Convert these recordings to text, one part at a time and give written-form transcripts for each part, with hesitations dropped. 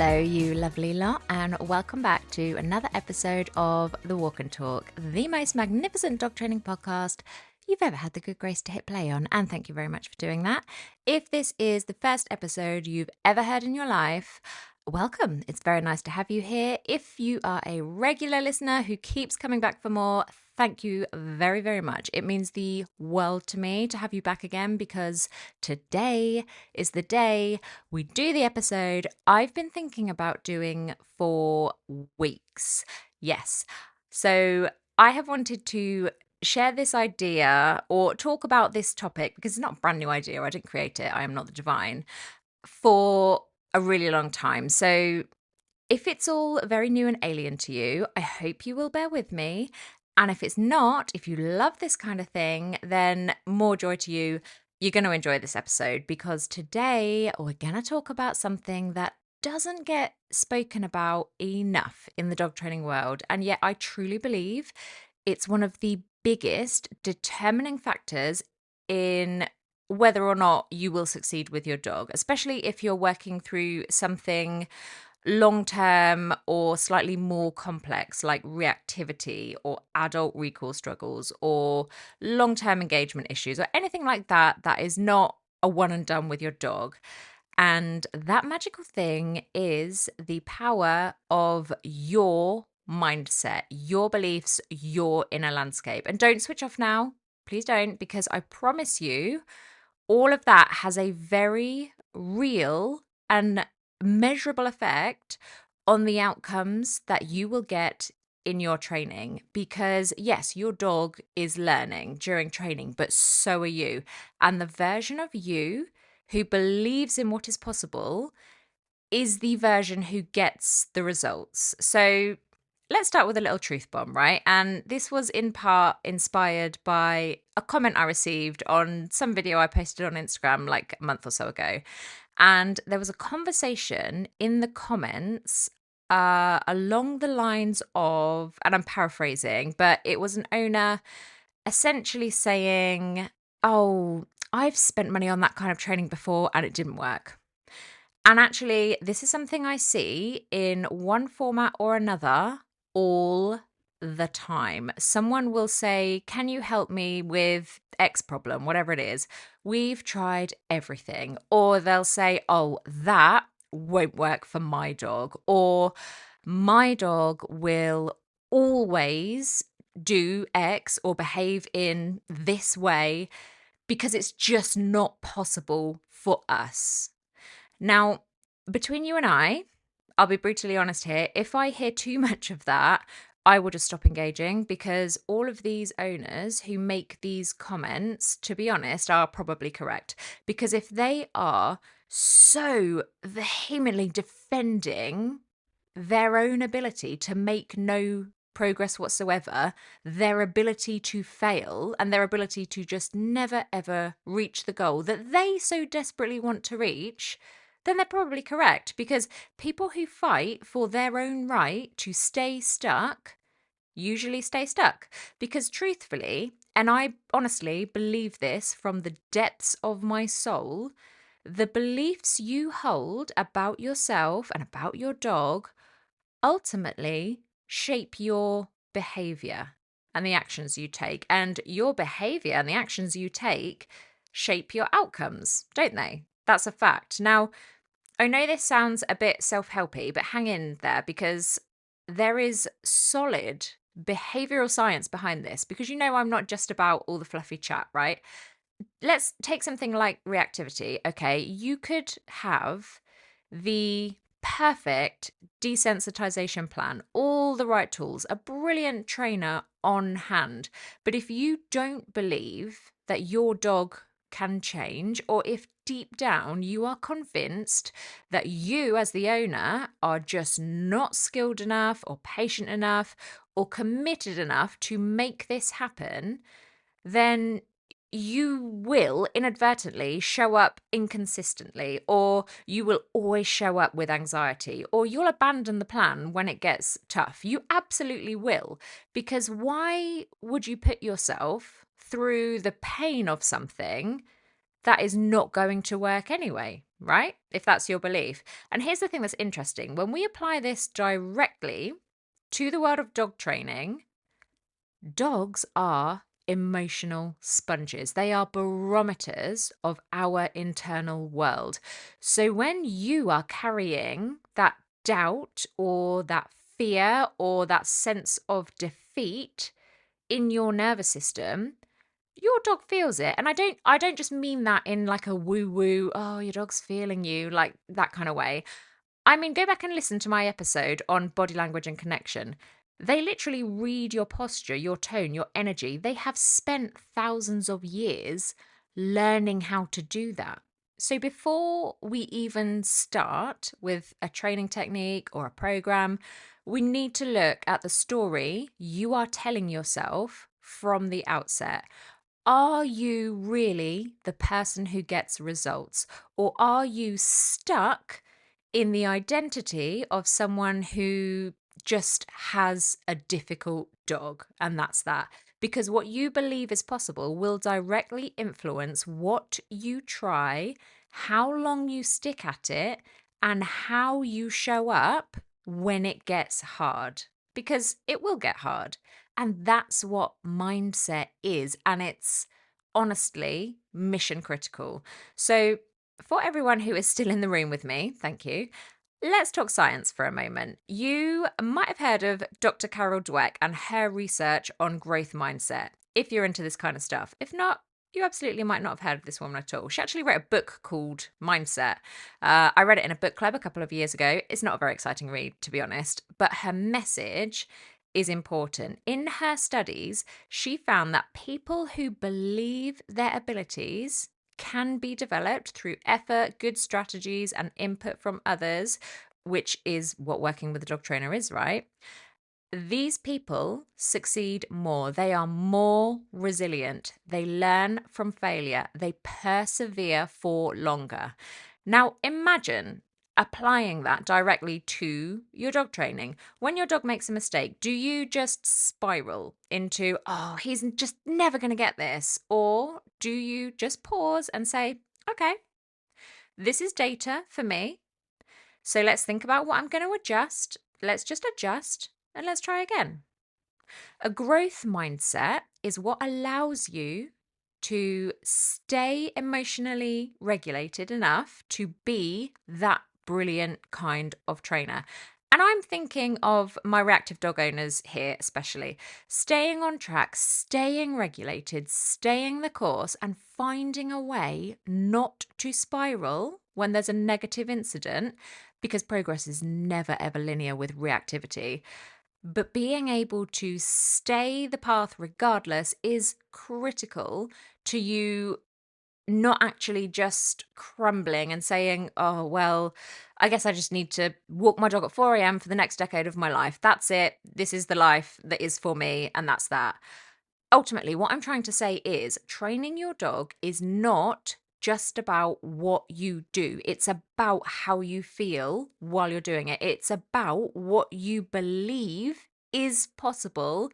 Hello, you lovely lot, and welcome back to another episode of The Walk and Talk, the most magnificent dog training podcast you've ever had the good grace to hit play on. And thank you very much for doing that. If this is the first episode you've ever heard in your life, welcome. It's very nice to have you here. If you are a regular listener who keeps coming back for more, thank you very, very much. It means the world to me to have you back again, because today is the day we do the episode I've been thinking about doing for weeks. Yes. So I have wanted to share this idea or talk about this topic, because it's not a brand new idea. I didn't create it. I am not the divine, for a really long time. So if it's all very new and alien to you, I hope you will bear with me. And if it's not, if you love this kind of thing, then more joy to you. You're going to enjoy this episode, because today we're going to talk about something that doesn't get spoken about enough in the dog training world. And yet I truly believe it's one of the biggest determining factors in whether or not you will succeed with your dog, especially if you're working through something long-term or slightly more complex, like reactivity or adult recall struggles or long-term engagement issues or anything like that, that is not a one and done with your dog. And that magical thing is the power of your mindset, your beliefs, your inner landscape. And don't switch off now. Please don't, because I promise you, all of that has a very real and measurable effect on the outcomes that you will get in your training. Because yes, your dog is learning during training, but so are you. And the version of you who believes in what is possible is the version who gets the results. So let's start with a little truth bomb, right? And this was in part inspired by a comment I received on some video I posted on Instagram like a month or so ago. And there was a conversation in the comments along the lines of, and I'm paraphrasing, but it was an owner essentially saying, "Oh, I've spent money on that kind of training before and it didn't work." And actually, this is something I see in one format or another all the time. Someone will say, "Can you help me with X problem?" Whatever it is. "We've tried everything." Or they'll say, "Oh, that won't work for my dog." Or "My dog will always do X or behave in this way because it's just not possible for us." Now, between you and I'll be brutally honest here. If I hear too much of that, I will just stop engaging, because all of these owners who make these comments, to be honest, are probably correct. Because if they are so vehemently defending their own ability to make no progress whatsoever, their ability to fail, and their ability to just never ever reach the goal that they so desperately want to reach, then they're probably correct. Because people who fight for their own right to stay stuck usually stay stuck. Because truthfully, and I honestly believe this from the depths of my soul, the beliefs you hold about yourself and about your dog ultimately shape your behavior and the actions you take. And your behavior and the actions you take shape your outcomes, don't they? That's a fact. Now, I know this sounds a bit self-helpy, but hang in there, because there is solid behavioral science behind this. Because I'm not just about all the fluffy chat, right? Let's take something like reactivity. Okay, you could have the perfect desensitization plan, all the right tools, a brilliant trainer on hand. But if you don't believe that your dog can change, or if deep down you are convinced that you as the owner are just not skilled enough or patient enough or committed enough to make this happen, then you will inadvertently show up inconsistently, or you will always show up with anxiety, or you'll abandon the plan when it gets tough. You absolutely will. Because why would you put yourself through the pain of something that is not going to work anyway, right? If that's your belief. And here's the thing that's interesting. When we apply this directly to the world of dog training, dogs are emotional sponges. They are barometers of our internal world. So when you are carrying that doubt or that fear or that sense of defeat in your nervous system, your dog feels it. And I don't just mean that in like a woo woo, oh, your dog's feeling you, like that kind of way. I mean, go back and listen to my episode on body language and connection. They literally read your posture, your tone, your energy. They have spent thousands of years learning how to do that. So before we even start with a training technique or a program, we need to look at the story you are telling yourself from the outset. Are you really the person who gets results? Or are you stuck in the identity of someone who just has a difficult dog? And that's that. Because what you believe is possible will directly influence what you try, how long you stick at it, and how you show up when it gets hard. Because it will get hard. And that's what mindset is. And it's honestly mission critical. So, for everyone who is still in the room with me, thank you. Let's talk science for a moment. You might have heard of Dr. Carol Dweck and her research on growth mindset, if you're into this kind of stuff. If not, you absolutely might not have heard of this woman at all. She actually wrote a book called Mindset. I read it in a book club a couple of years ago. It's not a very exciting read, to be honest, but her message is important. In her studies, she found that people who believe their abilities can be developed through effort, good strategies, and input from others, which is what working with a dog trainer is, right? These people succeed more. They are more resilient. They learn from failure. They persevere for longer. Now, imagine applying that directly to your dog training. When your dog makes a mistake, do you just spiral into, oh, he's just never going to get this? Or do you just pause and say, okay, this is data for me. So let's think about what I'm going to adjust. Let's just adjust and let's try again. A growth mindset is what allows you to stay emotionally regulated enough to be that brilliant kind of trainer. And I'm thinking of my reactive dog owners here, especially staying on track, staying regulated, staying the course, and finding a way not to spiral when there's a negative incident, because progress is never ever linear with reactivity. But being able to stay the path regardless is critical to you not actually just crumbling and saying, oh, well, I guess I just need to walk my dog at 4 a.m. for the next decade of my life. That's it. This is the life that is for me. And that's that. Ultimately, what I'm trying to say is training your dog is not just about what you do. It's about how you feel while you're doing it. It's about what you believe is possible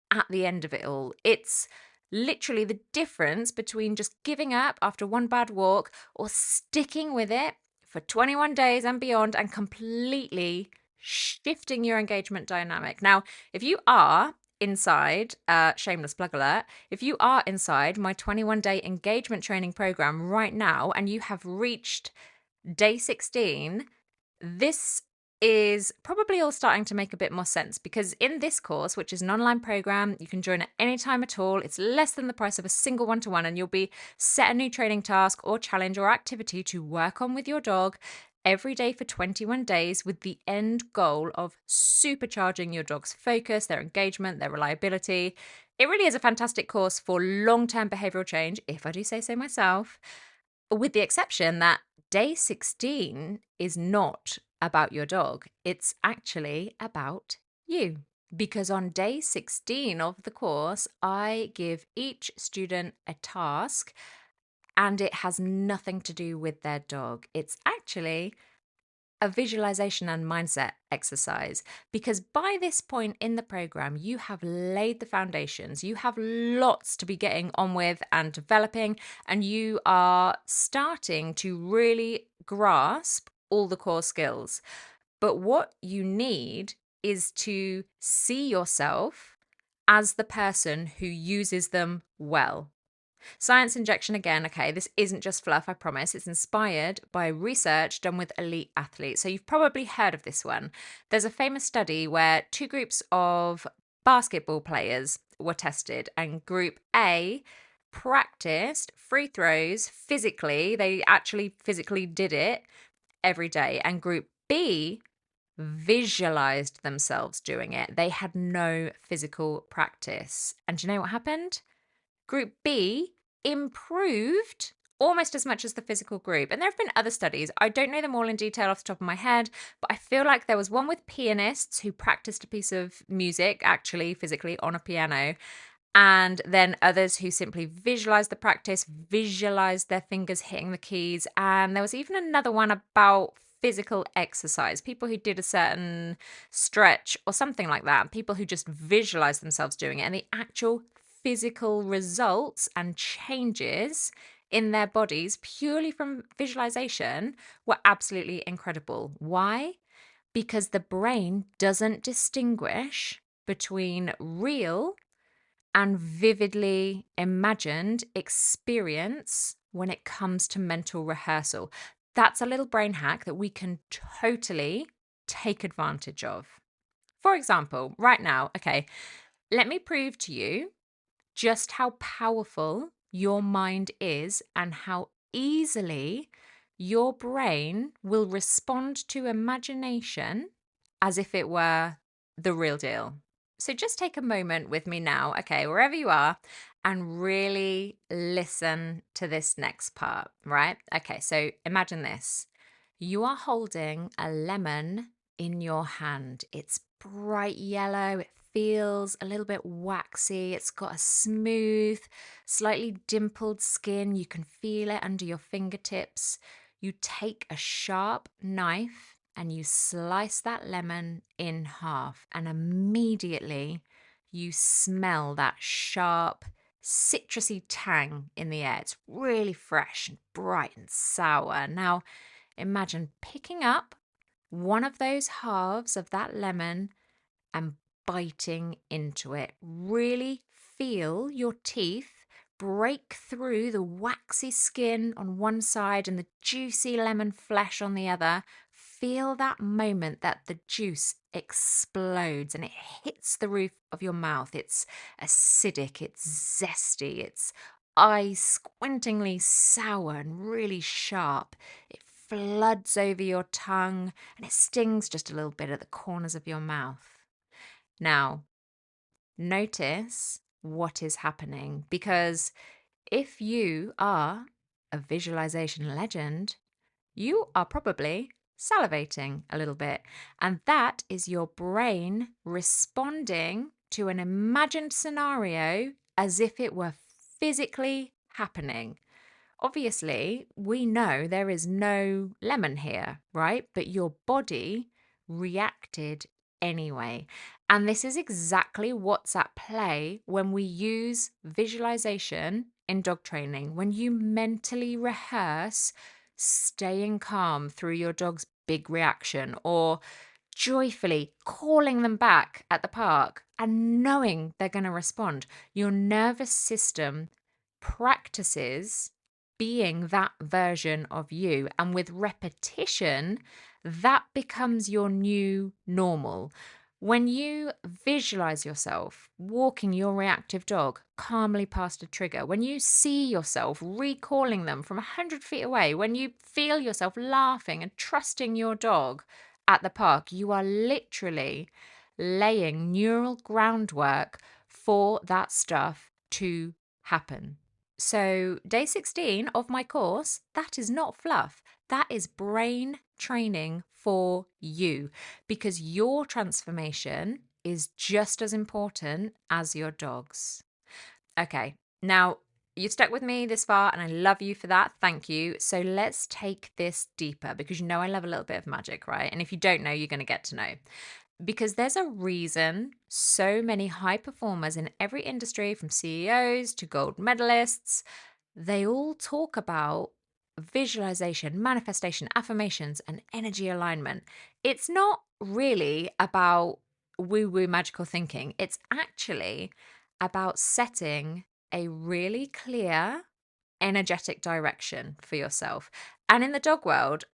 at the end of it all. It's literally the difference between just giving up after one bad walk or sticking with it for 21 days and beyond and completely shifting your engagement dynamic. Now, if you are inside, shameless plug alert, if you are inside my 21-day engagement training program right now and you have reached day 16, this is probably all starting to make a bit more sense, because in this course, which is an online program, you can join at any time at all. It's less than the price of a single one-to-one, and you'll be set a new training task or challenge or activity to work on with your dog every day for 21 days, with the end goal of supercharging your dog's focus, their engagement, their reliability. It really is a fantastic course for long-term behavioral change, if I do say so myself, with the exception that day 16 is not about your dog. It's actually about you. Because on day 16 of the course, I give each student a task, and it has nothing to do with their dog. It's actually a visualization and mindset exercise, because by this point in the program, you have laid the foundations. You have lots to be getting on with and developing, and you are starting to really grasp all the core skills. But what you need is to see yourself as the person who uses them well. Science injection again, okay, this isn't just fluff, I promise. It's inspired by research done with elite athletes. So you've probably heard of this one. There's a famous study where two groups of basketball players were tested, and group A practiced free throws physically. They actually physically did it every day. And group B visualized themselves doing it. They had no physical practice. And do you know what happened? Group B improved almost as much as the physical group. And there have been other studies. I don't know them all in detail off the top of my head, but I feel like there was one with pianists who practiced a piece of music actually physically on a piano. And then others who simply visualized the practice, visualized their fingers hitting the keys. And there was even another one about physical exercise, people who did a certain stretch or something like that, people who just visualized themselves doing it, and the actual physical results and changes in their bodies purely from visualization were absolutely incredible. Why? Because the brain doesn't distinguish between real and vividly imagined experience when it comes to mental rehearsal. That's a little brain hack that we can totally take advantage of. For example, right now, okay, let me prove to you just how powerful your mind is and how easily your brain will respond to imagination as if it were the real deal. So just take a moment with me now, okay, wherever you are, and really listen to this next part, right? Okay, so imagine this. You are holding a lemon in your hand. It's bright yellow. It feels a little bit waxy. It's got a smooth, slightly dimpled skin. You can feel it under your fingertips. You take a sharp knife and you slice that lemon in half, and immediately you smell that sharp, citrusy tang in the air. It's really fresh and bright and sour. Now, imagine picking up one of those halves of that lemon and biting into it. Really feel your teeth break through the waxy skin on one side and the juicy lemon flesh on the other. Feel that moment that the juice explodes and it hits the roof of your mouth. It's acidic, it's zesty, it's eye squintingly sour and really sharp. It floods over your tongue and it stings just a little bit at the corners of your mouth. Now, notice what is happening, because if you are a visualization legend, you are probably salivating a little bit. And that is your brain responding to an imagined scenario as if it were physically happening. Obviously, we know there is no lemon here, right? But your body reacted anyway. And this is exactly what's at play when we use visualization in dog training. When you mentally rehearse staying calm through your dog's big reaction, or joyfully calling them back at the park and knowing they're going to respond, your nervous system practices being that version of you. And with repetition, that becomes your new normal. When you visualize yourself walking your reactive dog calmly past a trigger, when you see yourself recalling them from 100 feet away, when you feel yourself laughing and trusting your dog at the park, you are literally laying neural groundwork for that stuff to happen. So, day 16 of my course, that is not fluff. That is brain training for you, because your transformation is just as important as your dog's. Okay, now you stuck with me this far and I love you for that. Thank you. So let's take this deeper because you know I love a little bit of magic, right? And if you don't know, you're going to get to know. Because there's a reason so many high performers in every industry, from CEOs to gold medalists, they all talk about visualization, manifestation, affirmations, and energy alignment. It's not really about woo woo magical thinking, it's actually about setting a really clear, energetic direction for yourself. And in the dog world,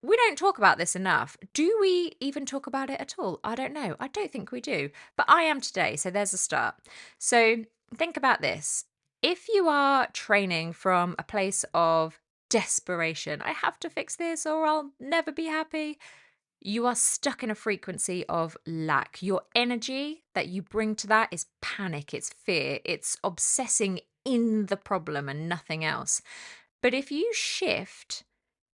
we don't talk about this enough. Do we even talk about it at all? I don't know. I don't think we do. But I am today, so there's a start. So think about this. If you are training from a place of desperation, I have to fix this or I'll never be happy, you are stuck in a frequency of lack. Your energy that you bring to that is panic, it's fear, it's obsessing in the problem and nothing else. But if you shift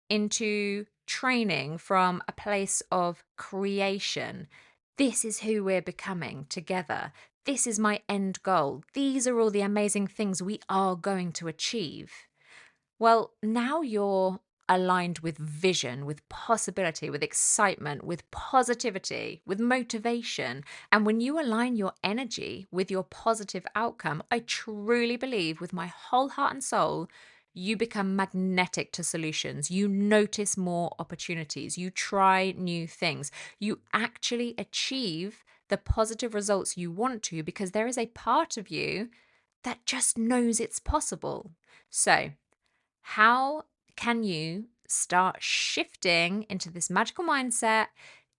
into training from a place of creation. This is who we're becoming together. This is my end goal. These are all the amazing things we are going to achieve. Well, now you're aligned with vision, with possibility, with excitement, with positivity, with motivation. And when you align your energy with your positive outcome, I truly believe with my whole heart and soul, you become magnetic to solutions. You notice more opportunities. You try new things. You actually achieve the positive results you want to because there is a part of you that just knows it's possible. So, how can you start shifting into this magical mindset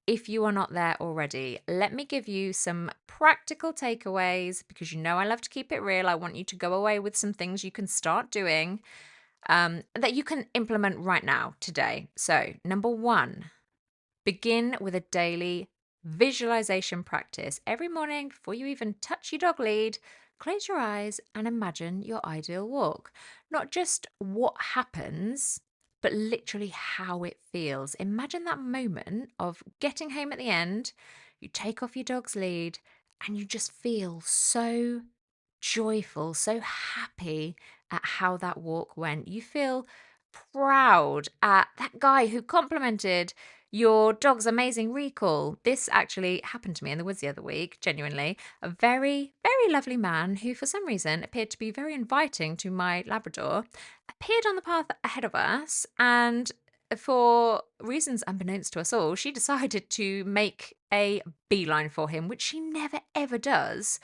if you are not there already? Let me give you some practical takeaways because you know I love to keep it real. I want you to go away with some things you can start doing that you can implement right now, today. So, number one, begin with a daily visualization practice. Every morning, before you even touch your dog lead, close your eyes and imagine your ideal walk. Not just what happens, but literally how it feels. Imagine that moment of getting home at the end, you take off your dog's lead, and you just feel so joyful, so happy at how that walk went. You feel proud at that guy who complimented your dog's amazing recall. This actually happened to me in the woods the other week, genuinely. A very, very lovely man who, for some reason, appeared to be very inviting to my Labrador, appeared on the path ahead of us, and for reasons unbeknownst to us all, she decided to make a beeline for him, which she never ever does.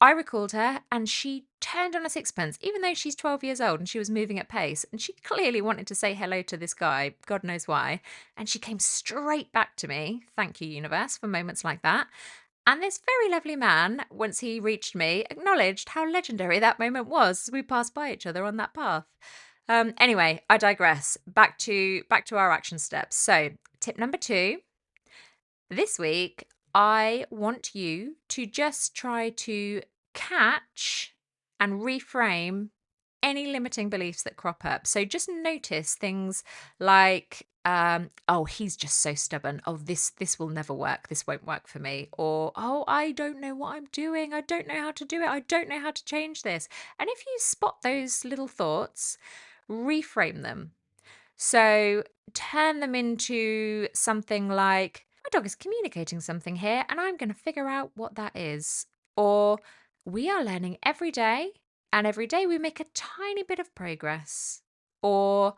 I recalled her and she turned on a sixpence, even though she's 12 years old and she was moving at pace. And she clearly wanted to say hello to this guy, God knows why. And she came straight back to me. Thank you, universe, for moments like that. And this very lovely man, once he reached me, acknowledged how legendary that moment was as we passed by each other on that path. Anyway, I digress. Back to our action steps. So, tip number 2. This week, I want you to just try to catch and reframe any limiting beliefs that crop up. So just notice things like, oh, he's just so stubborn. Oh, this will never work. This won't work for me. Or, oh, I don't know what I'm doing. I don't know how to do it. I don't know how to change this. And if you spot those little thoughts, reframe them. So turn them into something like, my dog is communicating something here, and I'm going to figure out what that is. Or we are learning every day, and every day we make a tiny bit of progress. Or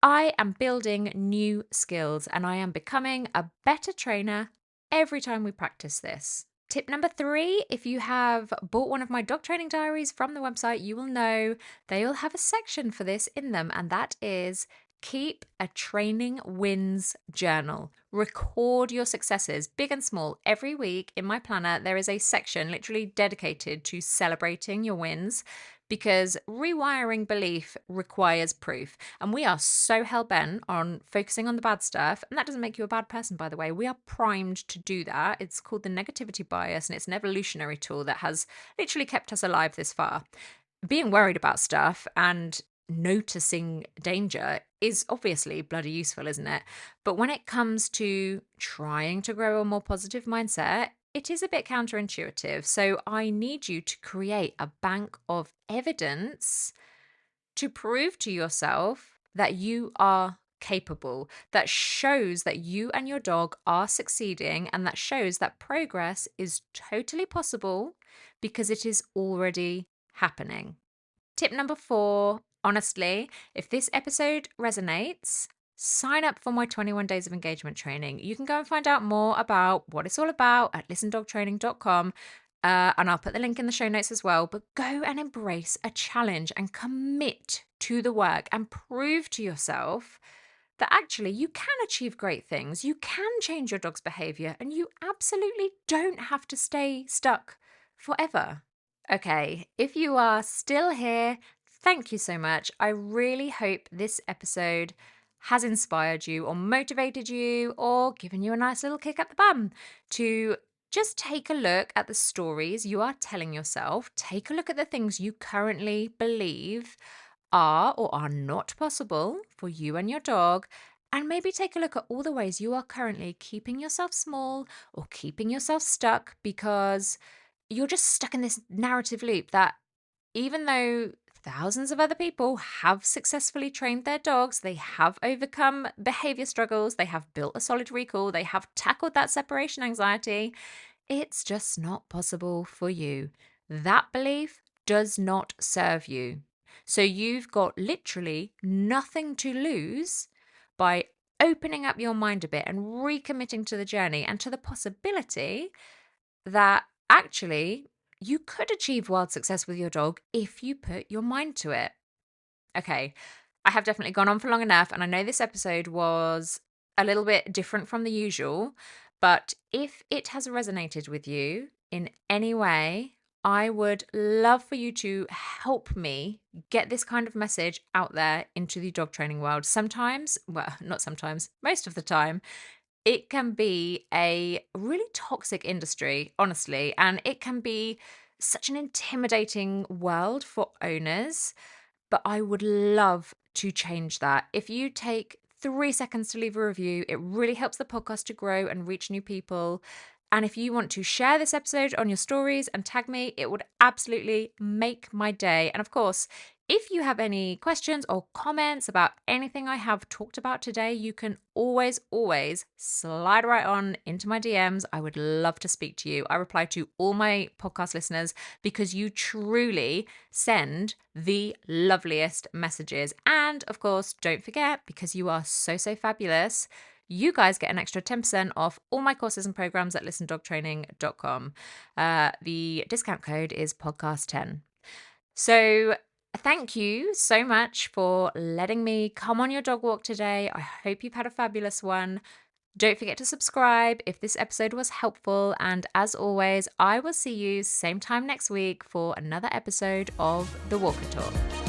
I am building new skills, and I am becoming a better trainer every time we practice this. Tip number 3, if you have bought one of my dog training diaries from the website, you will know they all have a section for this in them, and that is keep a training wins journal. Record your successes, big and small. Every week in my planner, there is a section literally dedicated to celebrating your wins because rewiring belief requires proof. And we are so hell-bent on focusing on the bad stuff. And that doesn't make you a bad person, by the way. We are primed to do that. It's called the negativity bias, and it's an evolutionary tool that has literally kept us alive this far. Being worried about stuff and noticing danger is obviously bloody useful, isn't it? But when it comes to trying to grow a more positive mindset, it is a bit counterintuitive. So I need you to create a bank of evidence to prove to yourself that you are capable, that shows that you and your dog are succeeding, and that shows that progress is totally possible because it is already happening. Tip number 4, honestly, if this episode resonates, sign up for my 21 days of engagement training. You can go and find out more about what it's all about at listendogtraining.com. And I'll put the link in the show notes as well. But go and embrace a challenge and commit to the work and prove to yourself that actually you can achieve great things. You can change your dog's behavior and you absolutely don't have to stay stuck forever. Okay, if you are still here, thank you so much. I really hope this episode has inspired you or motivated you or given you a nice little kick up the bum to just take a look at the stories you are telling yourself. Take a look at the things you currently believe are or are not possible for you and your dog. And maybe take a look at all the ways you are currently keeping yourself small or keeping yourself stuck because you're just stuck in this narrative loop that even though thousands of other people have successfully trained their dogs, they have overcome behavior struggles, they have built a solid recall, they have tackled that separation anxiety, it's just not possible for you. That belief does not serve you. So you've got literally nothing to lose by opening up your mind a bit and recommitting to the journey and to the possibility that actually you could achieve wild success with your dog if you put your mind to it. Okay, I have definitely gone on for long enough, and I know this episode was a little bit different from the usual, but if it has resonated with you in any way, I would love for you to help me get this kind of message out there into the dog training world. Sometimes, well, not sometimes, most of the time, it can be a really toxic industry, honestly, and it can be such an intimidating world for owners. But I would love to change that. If you take 3 seconds to leave a review, it really helps the podcast to grow and reach new people. And if you want to share this episode on your stories and tag me, it would absolutely make my day. And of course, if you have any questions or comments about anything I have talked about today, you can always slide right on into my DMs. I would love to speak to you. I reply to all my podcast listeners because you truly send the loveliest messages. And of course, don't forget, because you are so fabulous, you guys get an extra 10% off all my courses and programs at listendogtraining.com. The discount code is podcast10. So thank you so much for letting me come on your dog walk today. I hope you've had a fabulous one. Don't forget to subscribe if this episode was helpful. And as always, I will see you same time next week for another episode of The Walk and Talk.